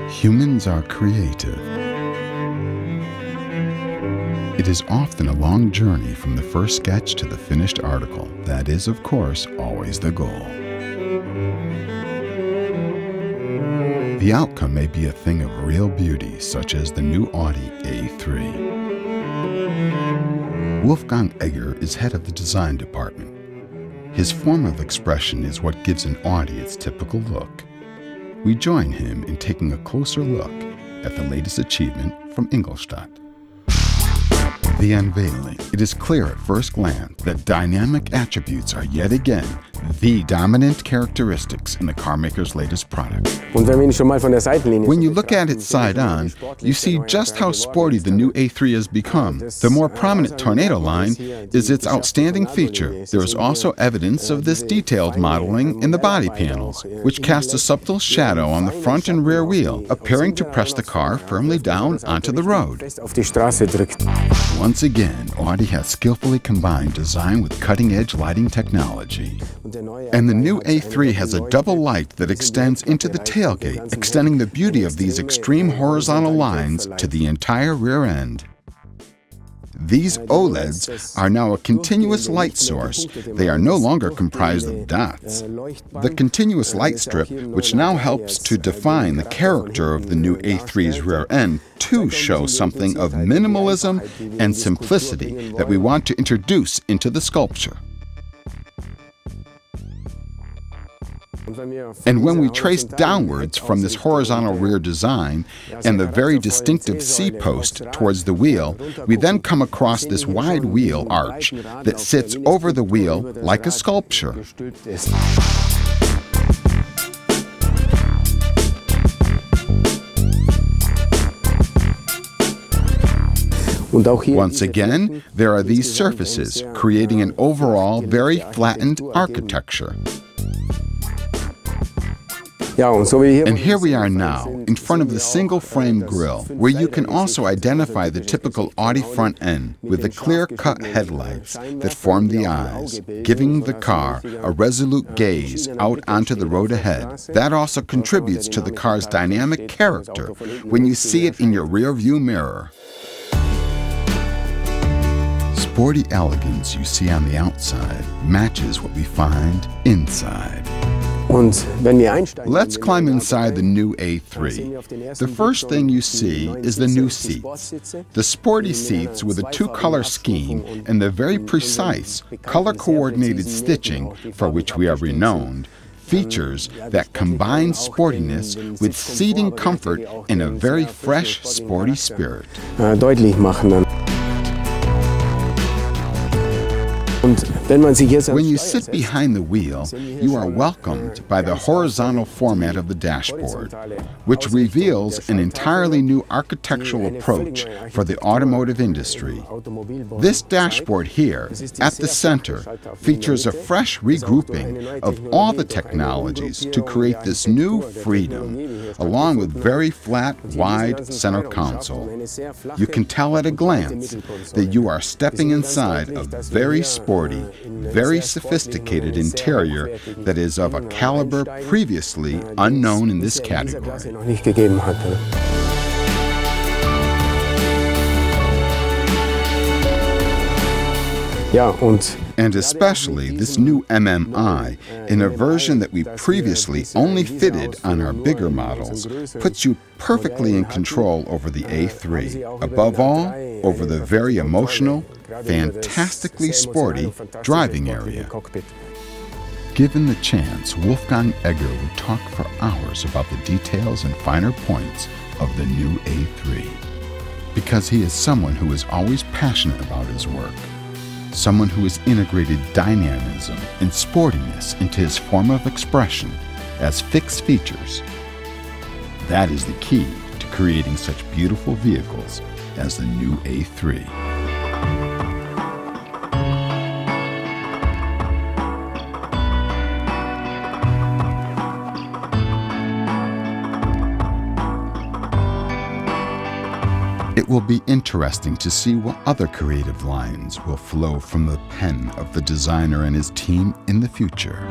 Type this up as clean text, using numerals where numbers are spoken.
Humans are creative. It is often a long journey from the first sketch to the finished article. That is, of course, always the goal. The outcome may be a thing of real beauty, such as the new Audi A3. Wolfgang Egger is head of the design department. His form of expression is what gives an Audi its typical look. We join him in taking a closer look at the latest achievement from Ingolstadt. The unveiling. It is clear at first glance that dynamic attributes are yet again the dominant characteristics in the carmaker's latest product. When you look at it side-on, you see just how sporty the new A3 has become. The more prominent Tornado line is its outstanding feature. There is also evidence of this detailed modeling in the body panels, which cast a subtle shadow on the front and rear wheel, appearing to press the car firmly down onto the road. Once again, Audi has skillfully combined design with cutting-edge lighting technology. And the new A3 has a double light that extends into the tailgate, extending the beauty of these extreme horizontal lines to the entire rear end. These OLEDs are now a continuous light source. They are no longer comprised of dots. The continuous light strip, which now helps to define the character of the new A3's rear end, too shows something of minimalism and simplicity that we want to introduce into the sculpture. And when we trace downwards from this horizontal rear design and the very distinctive C-post towards the wheel, we then come across this wide wheel arch that sits over the wheel like a sculpture. Once again, there are these surfaces, creating an overall very flattened architecture. And here we are now, in front of the single-frame grille, where you can also identify the typical Audi front end with the clear-cut headlights that form the eyes, giving the car a resolute gaze out onto the road ahead. That also contributes to the car's dynamic character when you see it in your rear-view mirror. Sporty elegance you see on the outside matches what we find inside. Let's climb inside the new A3. The first thing you see is the new seats. The sporty seats with a two-color scheme and the very precise, color-coordinated stitching for which we are renowned, features that combine sportiness with seating comfort in a very fresh, sporty spirit. When you sit behind the wheel, you are welcomed by the horizontal format of the dashboard, which reveals an entirely new architectural approach for the automotive industry. This dashboard here, at the center, features a fresh regrouping of all the technologies to create this new freedom, along with very flat, wide center console. You can tell at a glance that you are stepping inside a very sporty, very sophisticated interior that is of a caliber previously unknown in this category. And especially this new MMI, in a version that we previously only fitted on our bigger models, puts you perfectly in control over the A3. Above all, over the very emotional, fantastically sporty driving area. Given the chance, Wolfgang Egger would talk for hours about the details and finer points of the new A3. Because he is someone who is always passionate about his work. Someone who has integrated dynamism and sportiness into his form of expression as fixed features. That is the key to creating such beautiful vehicles as the new A3. It will be interesting to see what other creative lines will flow from the pen of the designer and his team in the future.